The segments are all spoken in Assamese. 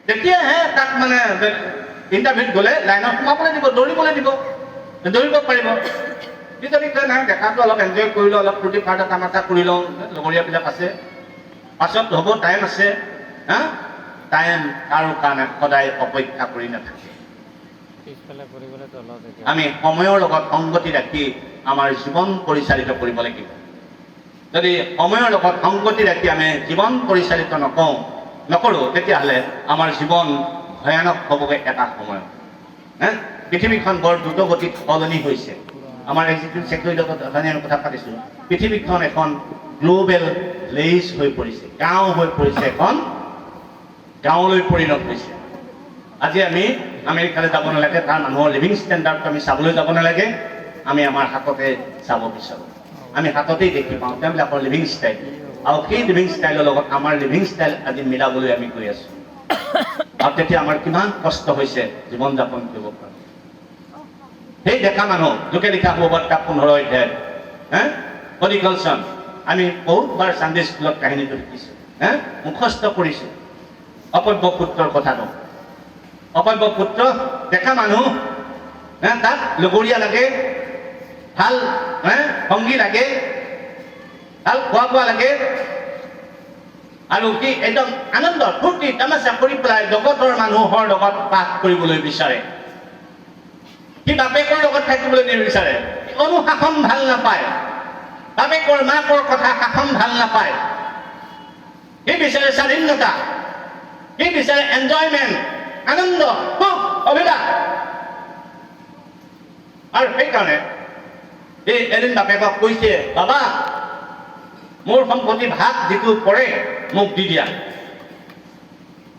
তেতিয়াহে তাক মানে ইণ্টাৰভিউত গ'লে লাইনত সোমাবলৈ দিব, দৌৰিবলৈ দিব, দৌৰিব পাৰিব। সি যদি কয় নাই দেখাটো অলপ এনজয় কৰি লওঁ, অলপ ফূৰ্তি ফাৰ্তা তামাচা কৰি লওঁ, লগৰীয়াবিলাক আছে, পাছত হ'ব, টাইম আছে, হা, টাইম কাৰো কাৰণে সদায় অপেক্ষা কৰি নাথাকে। আমি সময়ৰ লগত সংগতি ৰাখি আমাৰ জীৱন পৰিচালিত কৰিব লাগিব। যদি সময়ৰ লগত সংগতি ৰাখি আমি জীৱন পৰিচালিত নকৰোঁ, তেতিয়াহ'লে আমাৰ জীৱন ভয়ানক হ'বগৈ এটা সময়ত। পৃথিৱীখন বৰ দ্ৰুতগতিত সলনি হৈছে। আমাৰ এক্সিকিউটিভ ছেক্ৰেটাৰীৰ লগত অথনিৰ কথা পাতিছোঁ। পৃথিৱীখন এখন গ্ল'বেল ভিলেজ হৈ পৰিছে, গাঁও হৈ পৰিছে, এখন গাঁৱলৈ পৰিণত হৈছে। আজি আমি আমেৰিকালৈ যাব নালাগে, তাৰ মানুহৰ লিভিং ষ্টেণ্ডাৰ্ডটো আমি চাবলৈ যাব নালাগে, আমি আমাৰ হাততে চাব বিচাৰোঁ। আমি হাততেই দেখি পাওঁ তেওঁলোকৰ লিভিং ষ্টাইল, আৰু সেই লিভিং ষ্টাইলৰ লগত আমাৰ লিভিং ষ্টাইল আজি মিলাবলৈ আমি গৈ আছোঁ। আৰু তেতিয়া আমাৰ কিমান কষ্ট হৈছে জীৱন যাপন কৰিব পৰা। সেই ডেকা মানুহ লোকে লিখা সুবাৰ্তা 15 অধ্যায়, কলিকলচন, আমি বহুতবাৰ চানডে স্কুলত কাহিনীটো শিকিছোঁ, মুখস্থ কৰিছোঁ অপব্য পুত্ৰৰ কথাটো। অপব্য পুত্ৰ ডেকা মানুহ, তাক লগৰীয়া লাগে, ভাল সংগী লাগে, ভাল খোৱা বোৱা লাগে, আৰু কি একদম আনন্দ ফূৰ্তি তামাচা কৰি পেলাই জগতৰ মানুহৰ লগত বাস কৰিবলৈ বিচাৰে। সি বাপেকৰ লগত থাকিবলৈ নিবিচাৰে, অনুশাসন ভাল নাপায়, বাপেকৰ মাকৰ কথা শাসন ভাল নাপায়। সি বিচাৰে স্বাধীনতা, সি বিচাৰে এনজয়মেণ্ট, আনন্দ, সুখ, অভিলাষ। আৰু সেইকাৰণে এই এদিন বাপেকক কৈছে, বাবা মোৰ সম্পত্তি ভাগ যিটো পৰে মোক দি দিয়া।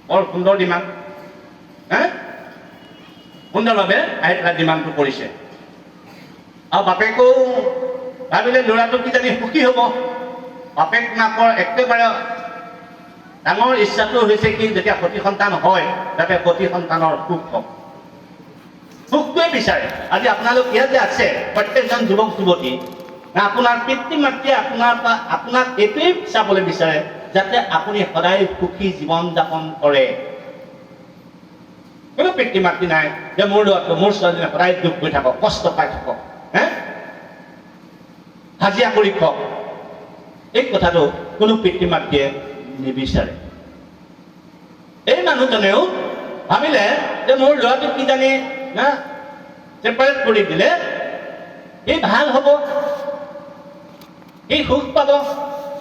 বৰ সুন্দৰ ডিমাণ্ড, সুন্দৰভাৱে আহি পেলাই ডিমাণ্ডটো কৰিছে। আৰু বাপেকেও ভাবিলে ল'ৰাটো কিজানি সুখী হ'ব। বাপেক মাকৰ একেবাৰে ডাঙৰ ইচ্ছাটো হৈছে কি, যেতিয়া সতি সন্তান হয় যাতে সতি সন্তানৰ সুখ হওক, সুখটোৱে বিচাৰে। আজি আপোনালোক ইয়াত যে আছে প্ৰত্যেকজন যুৱক যুৱতী, আপোনাৰ পিতৃ মাতৃয়ে আপোনাক এইটোৱেই চাবলৈ বিচাৰে যাতে আপুনি সদায় সুখী জীৱন যাপন কৰে। কোনো পিতৃ মাতৃ নাই যে মোৰ ল'ৰাটো, মোৰ ছোৱালীজনী সদায় দুখ হৈ থাকক, কষ্ট পাই থাকক, হাজিৰা কৰি খওক, এই কথাটো কোনো পিতৃ মাতৃয়ে নিবিচাৰে। এই মানুহজনেও ভাবিলে যে মোৰ ল'ৰাটোক কিজানি ছেপাৰেট কৰি দিলে সি ভাল হ'ব, সি সুখ পাব,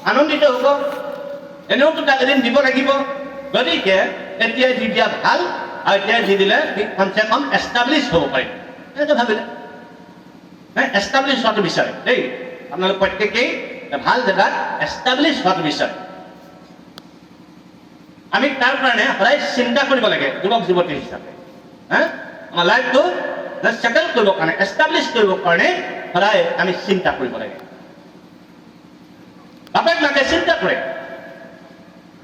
আনন্দিত হ'ব, এনেওতো তাক এদিন দিব লাগিব, গতিকে এতিয়াই দি দিয়া ভাল, আৰু এতিয়াই দি দিলে সি কমচে কম এষ্টাব্লিছ হ'ব পাৰিম, এনেকৈ ভাবিলে। এষ্টাব্লিছ হোৱাটো বিচাৰে দেই, আপোনালোক প্ৰত্যেকেই ভাল জেগাত এষ্টাব্লিছ হোৱাটো বিচাৰে। আমি তাৰ কাৰণে সদায় চিন্তা কৰিব লাগে যুৱক যুৱতী হিচাপে। আমাৰ লাইফটো ছেটেল কৰিবৰ কাৰণে, এষ্টাব্লিছ কৰিবৰ কাৰণে সদায় আমি চিন্তা কৰিব লাগে। বাপেক মাকে চিন্তা কৰে,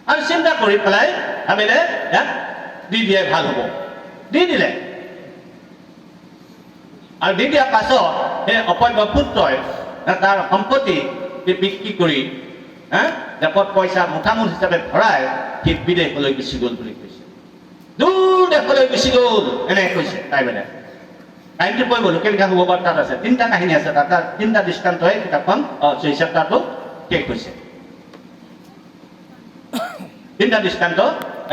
আৰু চিন্তা কৰি পেলাই ভাবিলে ইয়াক দি দিয়াই ভাল হ'ব, দি দিলে। আৰু দি দিয়াৰ পাছত সেই অপব্য পুত্ৰই তাৰ সম্পত্তি বিক্ৰী কৰি জেপত পইচা মুঠামুঠ হিচাপে ভৰাই সি বিদেশলৈ গুচি গ'ল বুলি কৈছে। দূৰ দেশলৈ গুচি গ'ল এনেকৈ কৈছে তাই মানে। কাহিনীটো কৈ গ'লো, কেনেকৈ হ'ব বাৰু তাত আছে, 3টা কাহিনী আছে তাত, 3টা দৃষ্টান্তই কিতাপখন চেপ্টাৰটো শেষ হৈছে। 3টা দৃষ্টান্ত,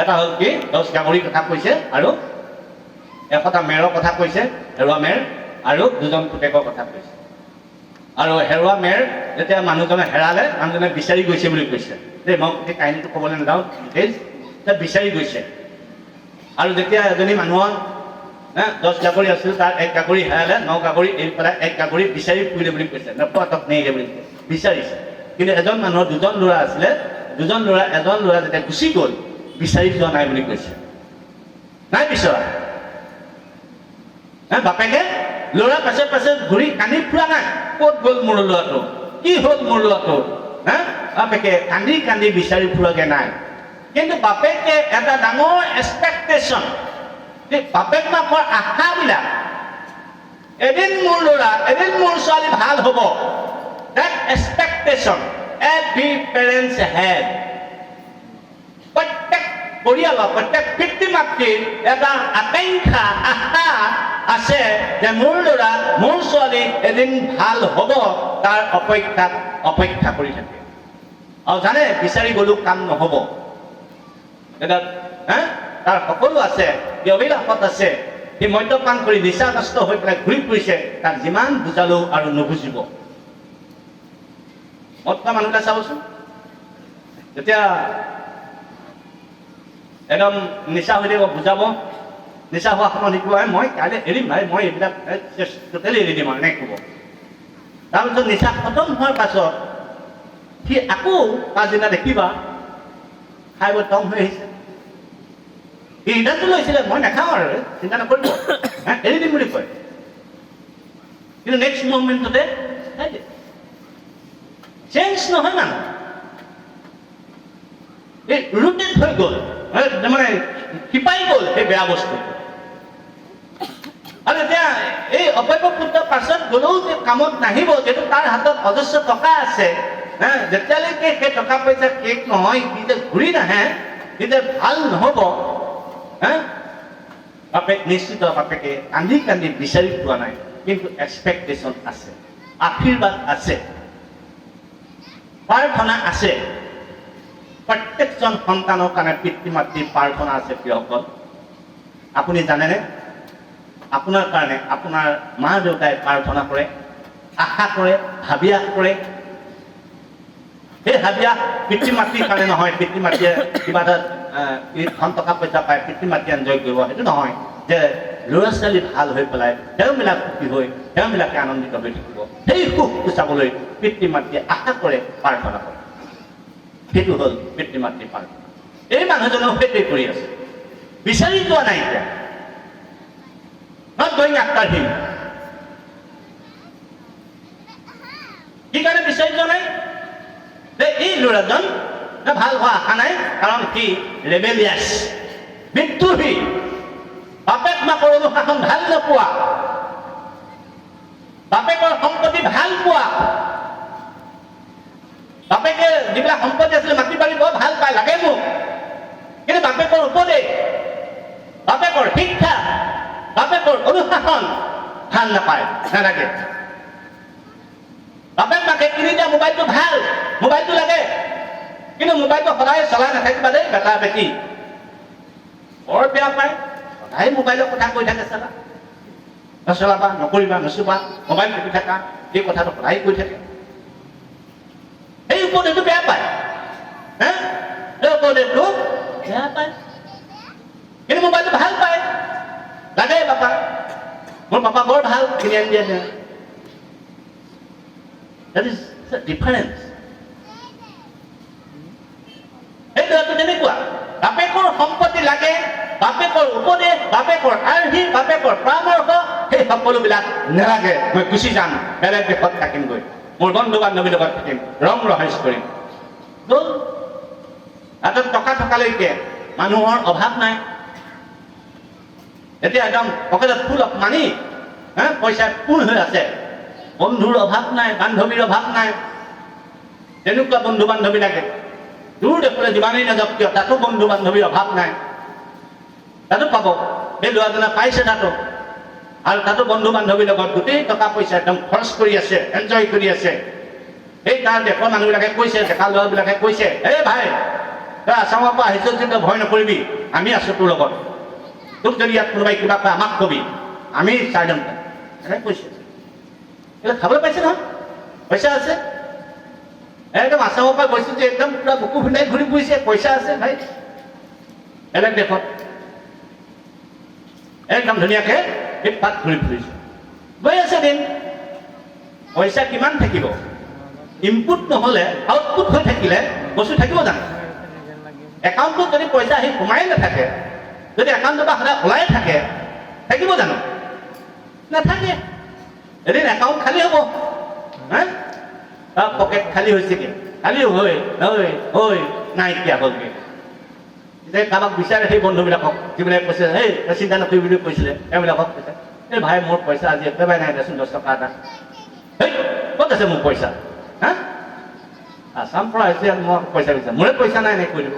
এটা হ'ল কি 10 গাভৰিৰ কথা কৈছে, আৰু 100টা মেৰৰ কথা কৈছে, হেৰুৱা মেৰ, আৰু 2জন পুতেকৰ কথা কৈছে। আৰু হেৰুৱা মেৰ যেতিয়া মানুহজনে হেৰালে, মানুহজনে বিচাৰি গৈছে বুলি কৈছে দেই। মই গোটেই কাহিনীটো ক'বলৈ নাযাওঁ, ডিটেইলছ, বিচাৰি গৈছে। আৰু যেতিয়া এজনী মানুহৰ 10 গাভৰি আছিল, তাৰ 1 গাভৰি হেৰালে, 9 গাভৰি এৰি পেলাই 1 গাভৰি বিচাৰি ফুৰিলে বুলি কৈছে, নপতক নেৰিলে বুলি কৈছে, বিচাৰিছে। কিন্তু এজন মানুহৰ 2জন ল'ৰা আছিলে, 2জন ল'ৰা, এজন ল'ৰা যেতিয়া গুচি গ'ল বিচাৰি যোৱা নাই বুলি কৈছে, নাই বিচৰা। বাপেকে ল'ৰা পাছে পাছে ঘূৰি কান্দি ফুৰা নাই, ক'ত গ'ল মোৰ ল'ৰাটো, কি হ'ল মোৰ ল'ৰাটো, বাপেকে কান্দি কান্দি বিচাৰি ফুৰাগে নাই। কিন্তু বাপেকে এটা ডাঙৰ এক্সপেক্টেশ্যন, বাপেক মাকৰ আশাবিলাক, এদিন মোৰ ল'ৰা, এদিন মোৰ ছোৱালী ভাল হ'ব, that expectation every parents had. প্ৰত্যেক পৰিয়ালৰ, প্ৰত্যেক পিতৃ মাতৃ মাতৃৰ এটা আকাংক্ষা আশা আছে যে মোৰ ল'ৰা মোৰ ছোৱালী এদিন ভাল হ'ব, তাৰ অপেক্ষা কৰি থাকে। আৰু জানে বিচাৰি গ'লেও কাম নহ'ব, এটা তাৰ সকলো আছে, সি অভিলাষত আছে, সি মদ্যপান কৰি নিচাগ্ৰস্ত হৈ পেলাই ঘূৰি ফুৰিছে, তাক যিমান বুজালেও আৰু নুবুজিব। মদ খোৱা মানুহটা চাবচোন, যেতিয়া একদম নিচা হৈ থাকিব বুজাব, নিচা হোৱা সময়ত শিকিব মই কাইলৈ এৰিম ভাই, মই এইবিলাক টোটেলি এৰি দিম আৰু এনেকৈ ক'ব। তাৰপিছত নিচা খতম হোৱাৰ পাছত সি আকৌ পাছদিনা দেখিবা খাই বৈ টং হৈ আহিছে। সি সিদ্ধান্ত লৈছিলে মই নাখাওঁ আৰু চিন্তা নকৰিব, এৰি দিম বুলি কয়, কিন্তু নেক্সট মুভমেণ্টতে খাই দিয়ে। চেঞ্জ নহয় মানুহ, এই ৰুটেড হৈ গ'ল, মানে শিপাই গ'ল সেই বেয়া বস্তু। আৰু এতিয়া এই অপব্যপুত্ৰ পাছত গ'লেও যে কামত নাহিব, যিহেতু তাৰ হাতত অজস্ৰ টকা আছে, যেতিয়ালৈকে সেই টকা পইচা শেষ নহয়, সি যে ঘূৰি নাহে, সি যে ভাল নহ'ব, বাপেক নিশ্চিত বাপেকে কান্দি কান্দি বিচাৰি পোৱা নাই, কিন্তু এক্সপেক্টেশ্যন আছে, আশীৰ্বাদ আছে, প্ৰাৰ্থনা আছে। প্ৰত্যেকজন সন্তানৰ কাৰণে পিতৃ মাতৃৰ প্ৰাৰ্থনা আছে। প্ৰিয়সকল, আপুনি জানেনে আপোনাৰ কাৰণে আপোনাৰ মা দেউতাই প্ৰাৰ্থনা কৰে, আশা কৰে, হাবিয়া কৰে। সেই হাবিয়া পিতৃ মাতৃৰ কাৰণে নহয়, পিতৃ মাতৃয়ে কিবা এটা ধন টকা পইচা পায় পিতৃ মাতৃয়ে এনজয় কৰিব, সেইটো নহয়। যে ল'ৰা ছোৱালী ভাল হৈ পেলাই তেওঁবিলাক সুখী হৈ তেওঁবিলাকে আনন্দিত হৈ থাকিব, সেই সুখটো চাবলৈ পিতৃ মাতৃয়ে আশা কৰে, প্ৰাৰ্থনা কৰে। সেইটো হ'ল পিতৃ মাতৃৰ প্ৰাৰ্থনা। এই মানুহজনেও সেইটোৱে কৰি আছে, বিচাৰি যোৱা নাই এতিয়া, not going after him। কি কাৰণে বিচাৰি যোৱা নাই? যে এই ল'ৰাজন ভাল হোৱা আশা নাই, কাৰণ সি ৰেবেলিয়াছ, বিদ্ৰোহী, বাপেক মাকৰ অনুশাসন ভাল নোপোৱা, বাপেকৰ সম্পত্তি ভাল পোৱা, বাপেকে যিবিলাক সম্পত্তি আছিলে মাটি বাৰী বৰ ভাল পায়, লাগে মোক, কিন্তু বাপেকৰ উপদেশ, বাপেকৰ শিক্ষা, বাপেকৰ অনুশাসন ভাল নাপায়, নালাগে। বাপেক মাকে কিনি দিয়া মোবাইলটো ভাল, মোবাইলটো লাগে, কিন্তু মোবাইলটো সদায় চলাই নাথাকিবা দেই বেটা বেটি, বৰ বেয়া পায়, সদায় মোবাইলৰ কথা কৈ থাকে, চালা নচলাবা, নকৰিবা, নচুবা, মোবাইল টিপি থাকা, এই কথাটো সদায় কৈ থাকে। এই উপদেশটো বেয়া পায়, এই উপদেশটো বেয়া পায়, কিন্তু মোবাইলটো ভাল পায়, লাগে পাপা, মোৰ পাপা বৰ ভাল, কিনি আনি দিয়ে। That is the difference. এই ল'ৰাটো তেনেকুৱা, বাপেকৰ সম্পত্তি লাগে, বাপেকৰ উপদেশ, বাপেকৰ আৰ্হি, বাপেকৰ পৰামৰ্শ, সেই সকলোবিলাক নালাগে, মই গুচি যাম, বেলেগ দেশত থাকিমগৈ, মোৰ বন্ধু বান্ধৱীৰ লগত থাকিম, ৰং ৰহস্য কৰিম। হাতত টকা থকালৈকে মানুহৰ অভাৱ নাই, এতিয়া একদম পকেটত ফুল অফ মানি, পইচা ফুল হৈ আছে, বন্ধুৰ অভাৱ নাই, বান্ধৱীৰ অভাৱ নাই। তেনেকুৱা বন্ধু বান্ধৱী লাগে, দূৰ দেশলৈ যিমানেই নাযাওক কিয় তাতো বন্ধু বান্ধৱীৰ অভাৱ নাই, তাতো পাব। সেই ল'ৰাজনে পাইছে তাতো, আৰু তাতো বন্ধু বান্ধৱীৰ লগত গোটেই টকা পইচা একদম খৰচ কৰি আছে, এনজয় কৰি আছে। সেই তাৰ দেশৰ মানুহবিলাকে কৈছে, ডেকা ল'ৰাবিলাকে কৈছে, এই ভাই তই আছামৰ পৰা আহিছ যদি ভয় নকৰিবি, আমি আছো তোৰ লগত, তোক যদি ইয়াত কোনোবাই কিবা কয় আমাক কবি, আমি চাই যাম, এনেকৈ কৈছে। এইবিলাক খাবলৈ পাইছে নহয়, পইচা আছে, একদম আছামৰ পৰা গৈছে যে একদম পুৰা বুকু ফুটাই ঘূৰি ফুৰিছে, পইচা আছে ভাই, বেলেগ দেশত একদম ধুনীয়াকে ফিটফাট ঘূৰি ফুৰিছে, গৈ আছে দিন। পইচা কিমান থাকিব, ইনপুট নহ'লে আউটপুট হৈ থাকিলে বস্তু থাকিব জানো? একাউণ্টত যদি পইচা আহি সোমাই নাথাকে, যদি একাউণ্টৰ পৰা সদায় ওলাই থাকে, থাকিব জানো? নাথাকে, এদিন একাউণ্ট খালী হ'ব, পকেট খালী হৈছেগে, খালী হৈ নাইকিয়া হ'লগে। এতিয়া কাৰোবাক বিচাৰে সেই বন্ধুবিলাকক, যিবিলাকে কৈছে এই চিন্তা নকৰিবি বুলি কৈছিলে, তেওঁবিলাকক কৈছে এই ভাই মোৰ পইচা আজি একেবাৰে নাই, দেচোন 10 টকা এটা, এই ক'ত আছে মোৰ পইচা? আছাম পৰা আহিছে, মই পইচা বিচাৰ, মোৰে পইচা নাই, এনেকৈ কৈ দিব।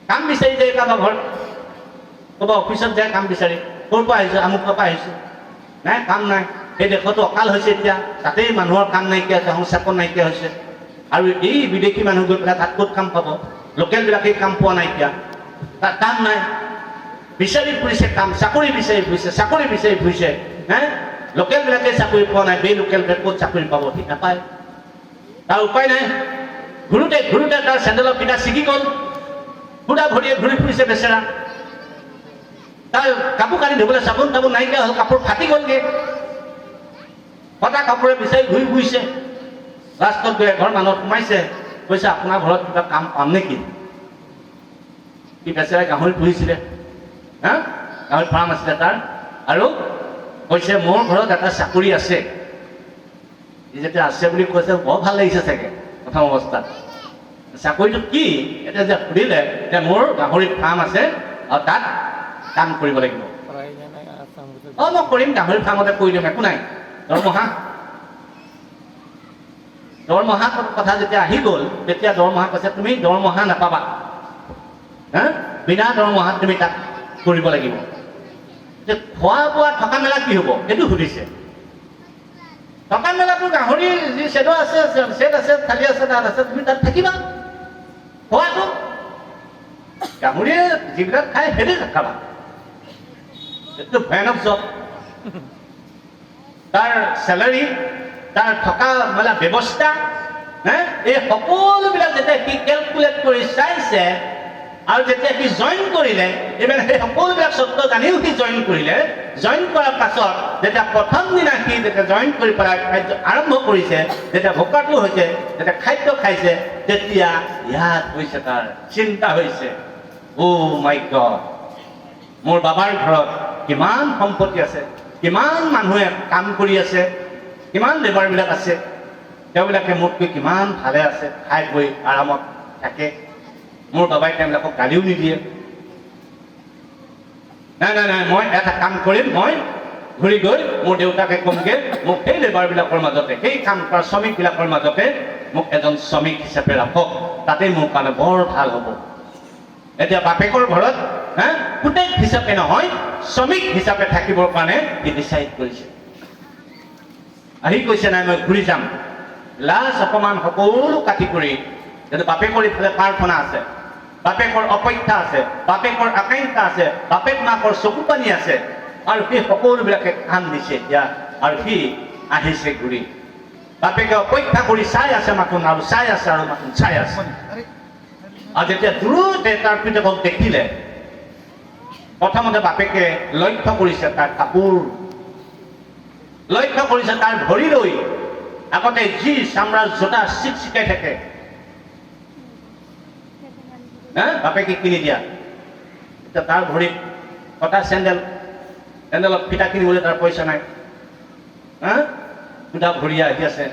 কাম বিচাৰি যায় কাৰোবাৰ ঘৰত, ক'ব অফিচত যায় কাম বিচাৰি, ক'ৰ পৰা আহিছোঁ, আমুকৰ পৰা আহিছোঁ, নাই কাম নাই। সেই দেশতো অকাল হৈছে এতিয়া, তাতেই মানুহৰ কাম নাইকিয়া হৈছে, সংস্থাপন নাইকিয়া হৈছে। আৰু এই বিদেশী মানুহ গৈ পেলাই তাত ক'ত কাম পাব? লোকেলবিলাকেই কাম পোৱা নাইকিয়া, তাত কাম নাই, বিচাৰি ফুৰিছে কাম, চাকৰি বিচাৰি ফুৰিছে, চাকৰি বিচাৰি ফুৰিছে। লোকেলবিলাকে চাকৰি পোৱা নাই, লোকেলবিলাকে ক'ত চাকৰি পাব? ঠিক নাপায়। তাৰ উপায় নাই, ঘূৰোতে ঘূৰোতে তাৰ চেণ্ডেলৰ ফিটা ছিগি গ'ল, সুদা ভৰিয়ে ঘূৰি ফুৰিছে বেচেৰা। তাৰ কাপোৰ কানি ধুবলৈ চাবোন তাবোন নাইকিয়া হ'ল, কাপোৰ ফাটি গ'লগে, ফটা কাপোৰে বিচাৰি ঘূৰি ফুৰিছে। লাষ্টত গৈ এঘৰ মানুহত সোমাইছে, কৈছে আপোনাৰ ঘৰত কিবা কাম পাম নেকি? সি বেচেৰাই গাহৰি পুহিছিলে, গাহৰি ফাৰ্ম আছিলে তাৰ, আৰু কৈছে মোৰ ঘৰত এটা চাকৰি আছে। সি যেতিয়া আছে বুলি কৈছে বৰ ভাল লাগিছে চাগে প্ৰথম অৱস্থাত। চাকৰিটো কি এতিয়া যে সুধিলে যে মোৰ গাহৰি ফাৰ্ম আছে আৰু তাত কাম কৰিব লাগিব। মই কৰিম, গাহৰি ফাৰ্মতে কৰি দিম, একো নাই, দৰমহা কথা যেতিয়া আহি গ'ল, তেতিয়া দৰমহা কৈছে তুমি দৰমহা নাপাবা, বিনা দৰমহাত তুমি তাত কৰিব লাগিব। খোৱা বোৱা থকা মেলা কি হ'ব সেইটো সুধিছে। থকা মেলাটো গাহৰি যি চেড আছে, চেড আছে, থালি আছে, তাত আছে, তুমি তাত থাকিবা। খোৱাটো গাহৰিয়ে যিবিলাক খায় সেইটো খাবা, এইটো ভয়ানক জব। তাৰ চেলাৰী, তাৰ থকা মেলা ব্যৱস্থা, এই সকলোবিলাক যেতিয়া সি কেলকুলেট কৰি চাইছে, আৰু যেতিয়া সি জইন কৰিলে, ইভেন সেই সকলোবিলাক চৰ্ত জানিও সি জইন কৰিলে। জইন কৰাৰ পাছত যেতিয়া প্ৰথম দিনা সি যেতিয়া জইন কৰি পেলাই খাদ্য আৰম্ভ কৰিছে, যেতিয়া ভোকাটো হৈছে, যেতিয়া খাদ্য খাইছে, তেতিয়া ইয়াত হৈছে তাৰ চিন্তা হৈছে, অ' মাই গড, মোৰ বাবাৰ ঘৰত কিমান সম্পত্তি আছে, কিমান মানুহে কাম কৰি আছে, কিমান লেবাৰবিলাক আছে, তেওঁবিলাকে মোতকৈ কিমান ভালে আছে, খাই বৈ আৰামত থাকে। মোৰ বাবাই তেওঁবিলাকক গালিও নিদিয়ে। নাই নাই নাই, মই এটা কাম কৰিম, মই ঘূৰি গৈ মোৰ দেউতাকে কমকে মোক সেই লেবাৰবিলাকৰ মাজতে, সেই কাম কৰা শ্ৰমিকবিলাকৰ মাজতে মোক এজন শ্ৰমিক হিচাপে ৰাখক, তাতেই মোৰ কাৰণে বৰ ভাল হ'ব। এতিয়া বাপেকৰ ঘৰত পুতেক হিচাপে নহয়, শ্ৰমিক হিচাপে থাকিবৰ কাৰণে সি ডিচাইড কৰিছে। আহি কৈছে নাই মই ঘূৰি যাম, লাজ অপমান সকলো কাটি কৰি, কিন্তু বাপেকৰ ইফালে প্ৰাৰ্থনা আছে, বাপেকৰ অপেক্ষা আছে, বাপেকৰ আকাংক্ষা আছে, বাপেক মাকৰ চকু পানী আছে, আৰু সেই সকলোবিলাকে কাম দিছে এতিয়া। আৰু সি আহিছে ঘূৰি, বাপেকে অপেক্ষা কৰি চাই আছে মাথোন, আৰু চাই আছে, আৰু মাথোন চাই আছে। আৰু যেতিয়া দূৰতে তাৰ পিতেকক দেখিলে, প্ৰথমতে বাপেকে লক্ষ্য কৰিছে তাৰ কাপোৰ, লক্ষ্য কৰিছে তাৰ ভৰিলৈ আগতে যি চামৰাৰ জোতা চিকচিকাই থাকে, বাপেকে কিনি দিয়া, এতিয়া তাৰ ভৰিত কটা চেণ্ডেলত ফিটা কিনিবলৈ তাৰ পইচা নাই, সুদা ভৰিয়া আহি আছে,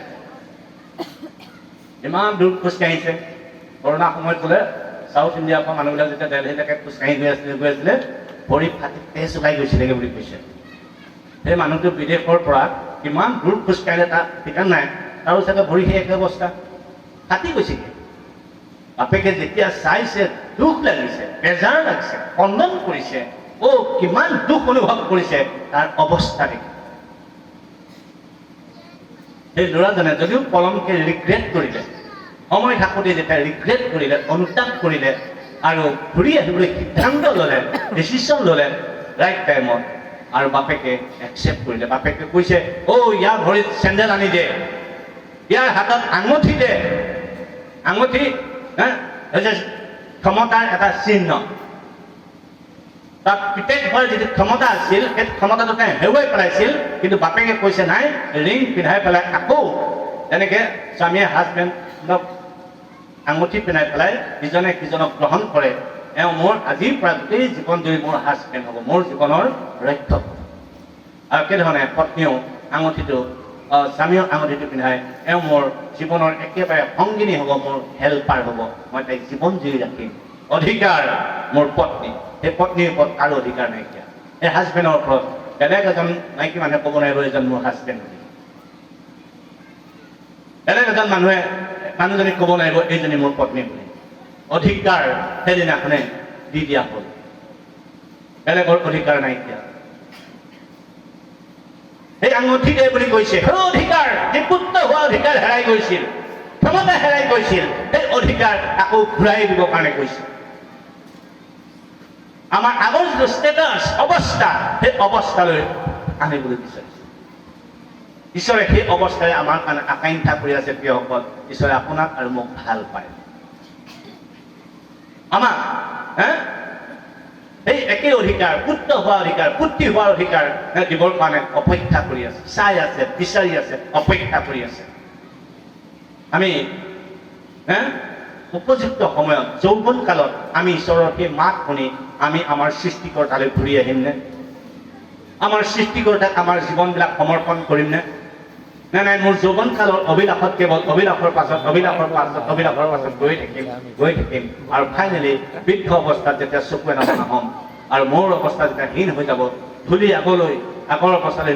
ইমান দূৰ খোজকাঢ়িছে। কৰোণা সময়ত বোলে চাউথ ইণ্ডিয়াৰ পৰা মানুহবিলাক যেতিয়া দেলহিলৈকে খোজকাঢ়ি গৈ আছিলে, ভৰিত ফাটি তেজ ওলাই গৈছিলেগে বুলি কৈছে। সেই মানুহটো বিদেশৰ পৰা কিমান দূৰ খোজকাঢ়িলে তাৰ ঠিকান নাই, তাৰো চাগে ভৰি সেই একে অৱস্থা, ফাটি গৈছেগে। বাপেকে যেতিয়া চাইছে দুখ লাগিছে, বেজাৰ লাগিছে, কন্দন কৰিছে, কিমান দুখ অনুভৱ কৰিছে তাৰ অৱস্থা দেখি। সেই ল'ৰাজনে যদিও পলমকে ৰিগ্ৰেট কৰিলে, সময় থাকোঁতে যেতিয়া ৰিগ্ৰেট কৰিলে, অনুতাপ কৰিলে, আৰু ঘূৰি আহিবলৈ সিদ্ধান্ত ল'লে, ডিচিশ্যন ল'লে ৰাইট টাইমত, আৰু বাপেকে একচেপ্ট কৰিলে। বাপেকে কৈছে, ইয়াৰ ভৰিত চেণ্ডেল আনি দে, ইয়াৰ হাতত আঙুঠি দে, আঙুঠি হৈছে ক্ষমতাৰ এটা চিহ্ন। তাত পিতেক হোৱাৰ যিটো ক্ষমতা আছিল, সেই ক্ষমতাটো তেওঁ হেৰুৱাই পেলাইছিল, কিন্তু বাপেকে কৈছে নাই, ৰিং পিন্ধাই পেলাই আকৌ যেনেকে স্বামীয়ে হাজবেণ্ডক আঙুঠি পিন্ধাই পেলাই ইজনে সিজনক গ্ৰহণ কৰে, মোৰ আজিৰ পৰা গোটেই জীৱন জুৰি মোৰ হাজবেণ্ড হ'ব, মোৰ জীৱনৰ ৰক্ষক। আৰু একেধৰণে পত্নীয়েও স্বামীয়েও আঙুঠিটো পিন্ধাই, মোৰ জীৱনৰ একেবাৰে সংগিনী হ'ব, মোৰ হেল্পাৰ হ'ব, মই তাইক জীৱন জুৰি ৰাখিম, অধিকাৰ মোৰ পত্নী, সেই পত্নীৰ ওপৰত কাৰো অধিকাৰ নাইকিয়া। এই হাজবেণ্ডৰ ওপৰত বেলেগ এজন মাইকী মানুহে ক'ব নোৱাৰিব এজন মোৰ হাজবেণ্ড বুলি, বেলেগ এজন মানুহজনীক ক'ব নোৱাৰিব এইজনী মোৰ পত্নী বুলি। অধিকাৰ সেইদিনাখনে দি দিয়া হ'ল। বেলেগৰ অধিকাৰ নাইকিয়া। সেই আঙুঠি দে বুলি কৈছে, সেই অধিকাৰ, যে পুত্ৰ হোৱা অধিকাৰ হেৰাই গৈছিল, ক্ষমতা হেৰাই গৈছিল, সেই অধিকাৰ আকৌ ঘূৰাই দিবৰ কাৰণে কৈছে। আমাৰ আগৰ যিটো ষ্টেটাছ, অৱস্থা, সেই অৱস্থালৈ আনিবলৈ বিচাৰিছে। ঈশ্বৰে সেই অৱস্থাৰে আমাৰ কাৰণে আকাংক্ষা কৰি আছে। প্ৰিয়সকল, ঈশ্বৰে আপোনাক আৰু মোক ভাল পায়। আমাক এই একে অধিকাৰ, পুত্ৰ হোৱা অধিকাৰ, পুত্ৰী হোৱাৰ অধিকাৰ দিবৰ কাৰণে অপেক্ষা কৰি আছে, চাই আছে, বিচাৰি আছে, অপেক্ষা কৰি আছে। আমি উপযুক্ত সময়ত, যৌৱন কালত আমি ঈশ্বৰৰ সেই মাত শুনি আমি আমাৰ সৃষ্টিকৰ্তালৈ ঘূৰি আহিমনে? আমাৰ সৃষ্টিকৰ্তাক আমাৰ জীৱনবিলাক সমৰ্পণ কৰিমনে? নাই, মোৰ যৌৱন কালৰ অভিলাষত কেৱল অভিলাষৰ পাছত গৈ থাকিম আৰু ফাইনেলি বৃদ্ধ অৱস্থাত যেতিয়া চকুৱে নমনা হ'ম আৰু মোৰ অৱস্থা যেতিয়া হীন হৈ যাব, ধূলি আগৰ অৱস্থালৈ